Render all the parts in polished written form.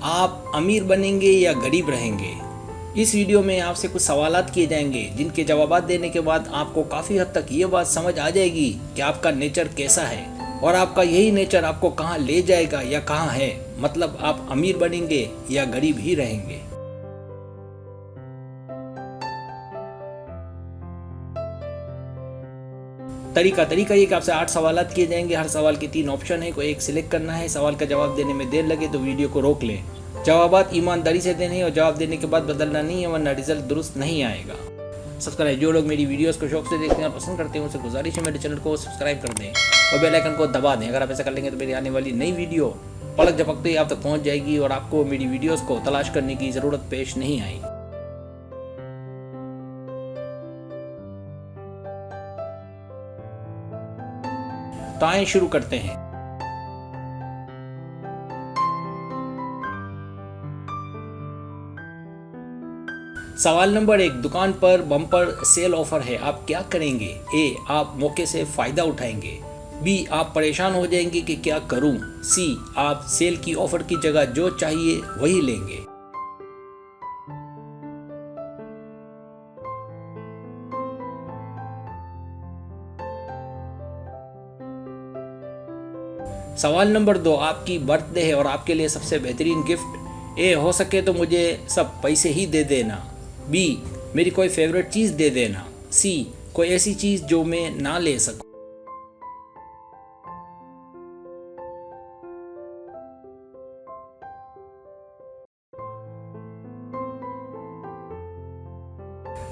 आप अमीर बनेंगे या गरीब रहेंगे? इस वीडियो में आपसे कुछ सवालात किए जाएंगे जिनके जवाब देने के बाद आपको काफ़ी हद तक ये बात समझ आ जाएगी कि आपका नेचर कैसा है और आपका यही नेचर आपको कहाँ ले जाएगा या कहाँ है, मतलब आप अमीर बनेंगे या गरीब ही रहेंगे। तरीका ये कि आपसे 8 सवालात किए जाएंगे। हर सवाल के 3 ऑप्शन है, कोई एक सिलेक्ट करना है। सवाल का जवाब देने में देर लगे तो वीडियो को रोक लें। जवाबात ईमानदारी से देने और जवाब देने के बाद बदलना नहीं है, वरना रिजल्ट दुरुस्त नहीं आएगा। सब्सक्राइब, जो लोग मेरी वीडियोस को शौक से देखते हैं और पसंद करते हैं उनसे गुजारिश है मेरे चैनल को सब्सक्राइब कर दें और बेल आइकन को दबा दें। अगर आप ऐसा कर लेंगे तो मेरी आने वाली नई वीडियो पलक झपकते ही आप तक पहुंच जाएगी और आपको मेरी वीडियोस को तलाश करने की ज़रूरत पेश नहीं आएगी। तो आइए शुरू करते हैं। सवाल नंबर 1, दुकान पर बम्पर सेल ऑफर है, आप क्या करेंगे? ए, आप मौके से फायदा उठाएंगे। बी, आप परेशान हो जाएंगे कि क्या करूं। सी, आप सेल की ऑफर की जगह जो चाहिए वही लेंगे। सवाल नंबर 2, आपकी बर्थडे है और आपके लिए सबसे बेहतरीन गिफ्ट। ए, हो सके तो मुझे सब पैसे ही दे देना। बी, मेरी कोई फेवरेट चीज़ दे देना। सी, कोई ऐसी चीज़ जो मैं ना ले सकूं।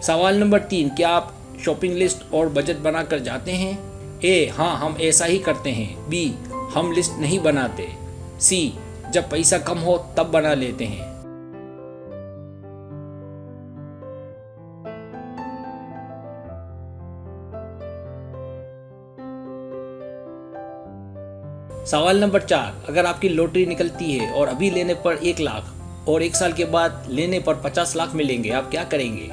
सवाल नंबर 3, क्या आप शॉपिंग लिस्ट और बजट बनाकर जाते हैं? ए, हाँ, हम ऐसा ही करते हैं। बी, हम लिस्ट नहीं बनाते। सी, जब पैसा कम हो तब बना लेते हैं। सवाल नंबर 4, अगर आपकी लॉटरी निकलती है और अभी लेने पर 1 लाख और 1 साल के बाद लेने पर 50 लाख मिलेंगे, आप क्या करेंगे?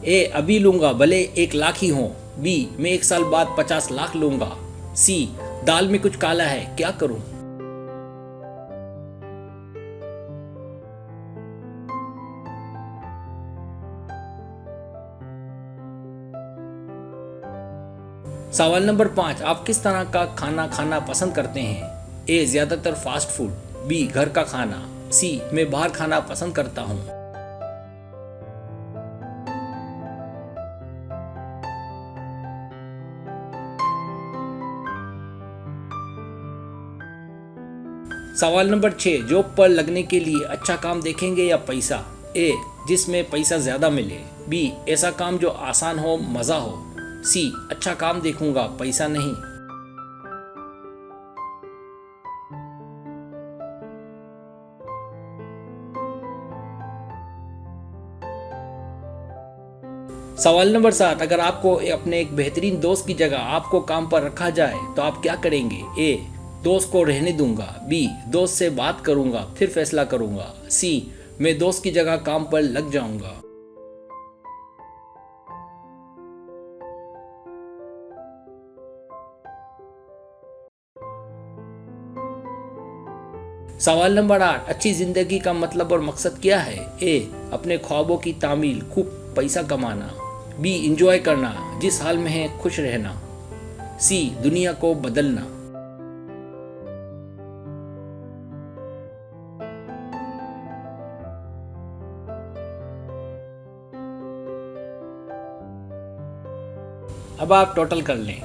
ए, अभी लूंगा भले 1 लाख ही हो। बी, मैं 1 साल बाद 50 लाख लूंगा। सी, दाल में कुछ काला है, क्या करूं? सवाल नंबर 5, आप किस तरह का खाना खाना पसंद करते हैं? ए, ज्यादातर फास्ट फूड। बी, घर का खाना। सी, मैं बाहर खाना पसंद करता हूं। सवाल नंबर 6, जॉब पर लगने के लिए अच्छा काम देखेंगे या पैसा? ए, जिसमें पैसा ज्यादा मिले। बी, ऐसा काम जो आसान हो, मजा हो। सी, अच्छा काम देखूंगा, पैसा नहीं। सवाल नंबर 7, अगर आपको अपने एक बेहतरीन दोस्त की जगह आपको काम पर रखा जाए तो आप क्या करेंगे? ए, दोस्त को रहने दूंगा। बी, दोस्त से बात करूंगा फिर फैसला करूंगा। सी, मैं दोस्त की जगह काम पर लग जाऊंगा। सवाल नंबर 8, अच्छी जिंदगी का मतलब और मकसद क्या है? ए, अपने ख्वाबों की तामील, खूब पैसा कमाना। बी, इंजॉय करना, जिस हाल में है खुश रहना। सी, दुनिया को बदलना। अब आप टोटल कर लें।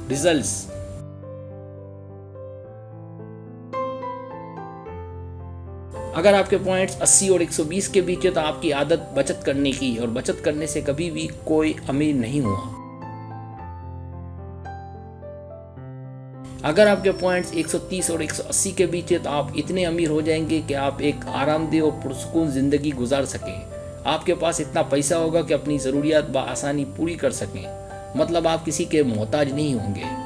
रिजल्ट्स। अगर आपके पॉइंट्स 80 और 120 के बीच है तो आपकी आदत बचत करने की, और बचत करने से कभी भी कोई अमीर नहीं हुआ। अगर आपके पॉइंट्स 130 और 180 के बीच है तो आप इतने अमीर हो जाएंगे कि आप एक आरामदेह और पुरसुकून जिंदगी गुजार सकें। आपके पास इतना पैसा होगा कि अपनी ज़रूरियात बआसानी पूरी कर सकें, मतलब आप किसी के मोहताज नहीं होंगे।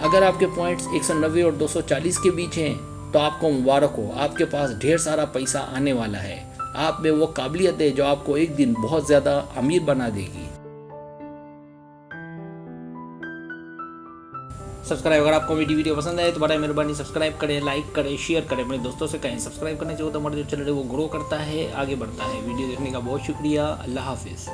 अगर आपके पॉइंट्स 190 और 240 के बीच हैं तो आपको मुबारक हो, आपके पास ढेर सारा पैसा आने वाला है। आप में वो काबिलियत है जो आपको एक दिन बहुत ज़्यादा अमीर बना देगी। सब्सक्राइब। अगर आपको मेरी वीडियो पसंद आए तो बड़ा मेहरबानी सब्सक्राइब करें, लाइक करें, शेयर करें, अपने दोस्तों से कहें। सब्सक्राइब करने से वो तो हमारा जो चैनल है वो ग्रो करता है, आगे बढ़ता है। वीडियो देखने का बहुत शुक्रिया। अल्लाह हाफिज़।